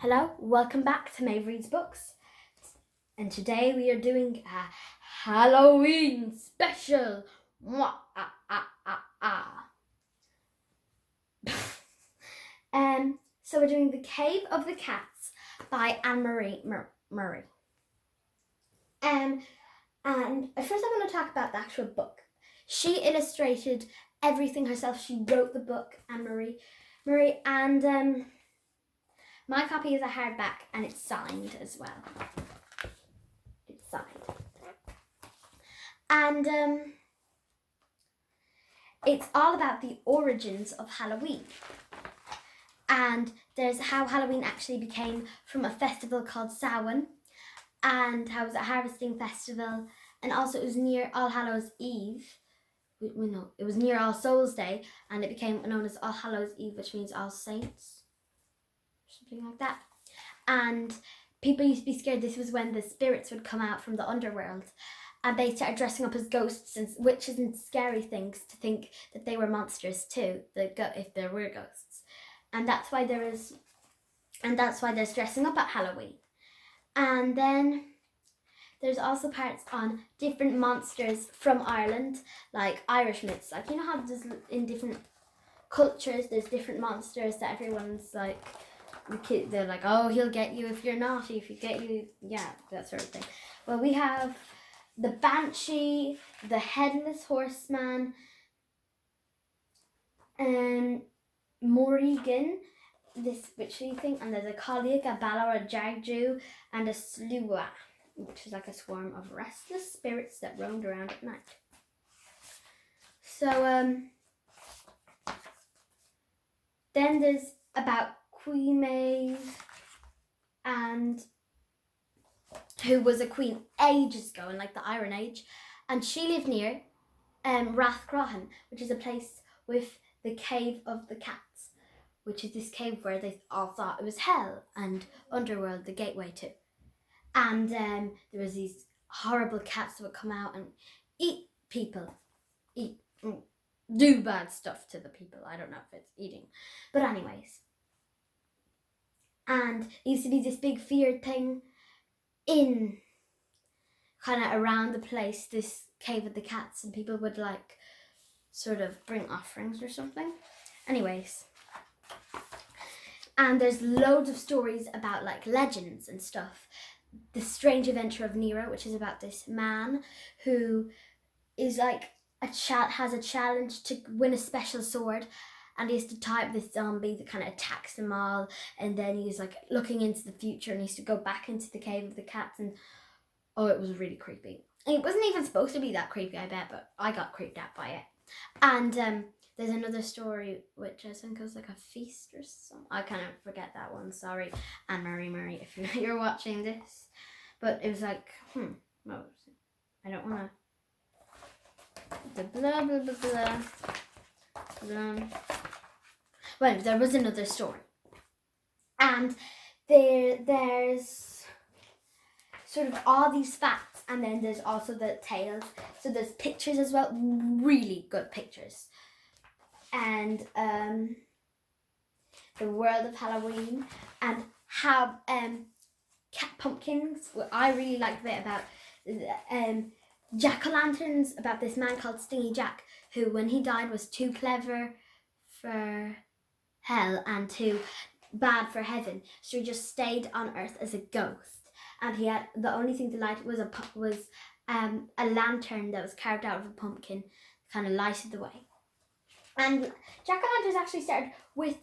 Hello, welcome back to Maeve Reads Books, and today we are doing a Halloween special. Mwah, ah, ah, ah, ah. So we're doing The Cave of the Cats by Annemarie Murray. And at first I want to talk about the actual book. She illustrated everything herself. She wrote the book, Annemarie Murray, and my copy is a hardback and it's signed as well. It's signed. And it's all about the origins of Halloween. And there's how Halloween actually became from a festival called Samhain, and how it was a harvesting festival, and also it was near All Hallows Eve. No, it was near All Souls Day, and it became known as All Hallows Eve, which means All Saints. Something like that. And people used to be scared. This was when the spirits would come out from the underworld, and they started dressing up as ghosts and witches and scary things to think that they were monsters too, if there were ghosts. And that's why there's dressing up at Halloween. And then there's also parts on different monsters from Ireland, like Irish myths. Like, you know how there's in different cultures there's different monsters that everyone's like, they're like, oh, he'll get you if you're naughty, if you get you, yeah, that sort of thing. Well, we have the Banshee, the Headless Horseman, and Morrigan, this witchy thing, and there's a Colleague, a Balor, a Jagju, and a Slua, which is like a swarm of restless spirits that roamed around at night. So, then there's about Queen Medb, and who was a queen ages ago in like the Iron Age, and she lived near Rathcroghan, which is a place with the Cave of the Cats, which is this cave where they all thought it was hell and underworld, the gateway to. And there was these horrible cats that would come out and eat people, do bad stuff to the people. I don't know if it's eating, but anyways. And it used to be this big feared thing in kind of around the place, this Cave of the Cats, and people would like sort of bring offerings or something. Anyways. And there's loads of stories about like legends and stuff. The Strange Adventure of Nera, which is about this man who is like has a challenge to win a special sword, and he has to type this zombie that kind of attacks them all, and then he's like looking into the future and he has to go back into the Cave of the Cats, and oh, it was really creepy. It wasn't even supposed to be that creepy, I bet, but I got creeped out by it. And there's another story which I think was like a feast or something. I kind of forget that one. Sorry, Annemarie Murray, if you're watching this. But it was like, what was it? I don't want to. The blah blah blah blah. Well, there was another story, and there's sort of all these facts, and then there's also the tales. So there's pictures as well, really good pictures. And the world of Halloween, and how cat pumpkins. Well, I really like the bit about jack-o'-lanterns, about this man called Stingy Jack, who when he died was too clever for hell and too bad for heaven, so he just stayed on earth as a ghost, and he had the only thing to light was a lantern that was carved out of a pumpkin, kind of lighted the way. And jack-o'-lanterns actually started with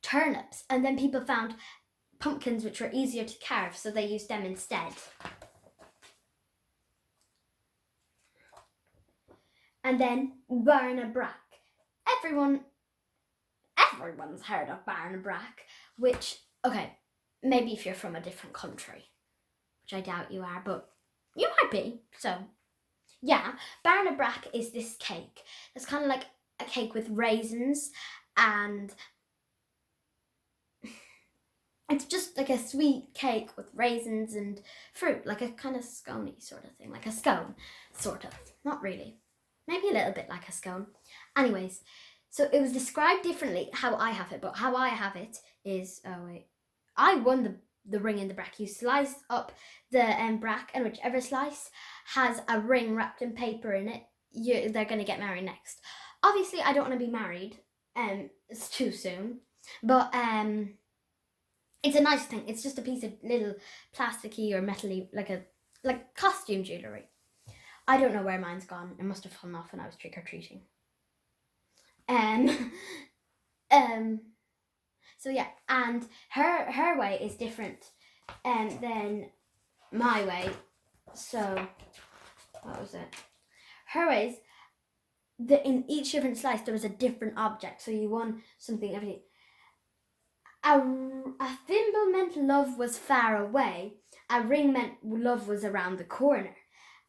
turnips, and then people found pumpkins which were easier to carve, so they used them instead. And then Barnabrack. Everyone's heard of Barnabrack, which, okay, maybe if you're from a different country, which I doubt you are, but you might be. So, yeah, Barnabrack is this cake. It's kind of like a cake with raisins, and it's just like a sweet cake with raisins and fruit, like a kind of scone-y sort of thing, like a scone, sort of. Not really. Maybe a little bit like a scone. Anyways, so it was described differently how I have it, but how I have it is, oh wait, I won the ring in the brack. You slice up the brack, and whichever slice has a ring wrapped in paper in it, they're going to get married next. Obviously, I don't want to be married. It's too soon. But it's a nice thing. It's just a piece of little plasticky or metally, like costume jewellery. I don't know where mine's gone. It must have fallen off when I was trick-or-treating. So yeah, and her way is different than my way. So what was it? Her way is in each different slice there was a different object. So you won something every. A thimble meant love was far away. A ring meant love was around the corner.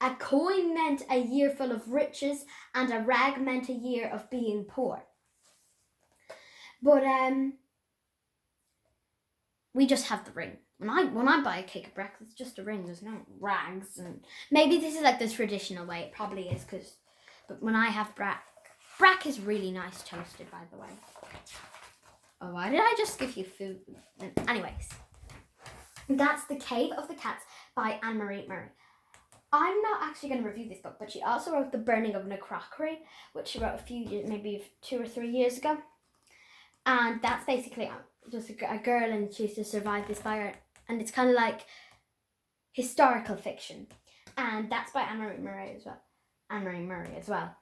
A coin meant a year full of riches, and a rag meant a year of being poor. But we just have the ring. When I buy a cake of brack, it's just a ring. There's no rags, and maybe this is like the traditional way. It probably is, but when I have brack is really nice toasted, by the way. Oh, why did I just give you food? Anyways, that's The Cave of the Cats by Annemarie Murray. I'm not actually going to review this book, but she also wrote The Burning of Roscommon, which she wrote maybe 2 or 3 years ago. And that's basically just a girl, and she has to survive this fire. And it's kind of like historical fiction. And that's by Annemarie Murray as well.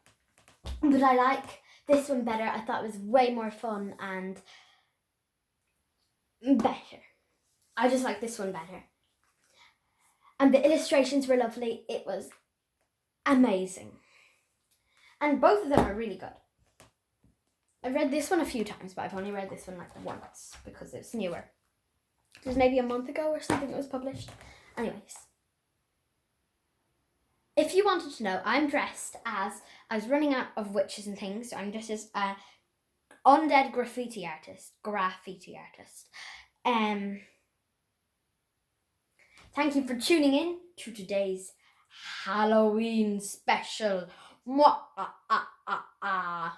But I like this one better. I thought it was way more fun and better. I just like this one better. And the illustrations were lovely. It was amazing. And both of them are really good. I've read this one a few times, but I've only read this one like once because it's newer. It was maybe a month ago or something it was published. Anyways. If you wanted to know, I'm dressed as, I was running out of witches and things, so I'm dressed as a undead graffiti artist. Thank you for tuning in to today's Halloween special. Mwah, ah, ah, ah, ah.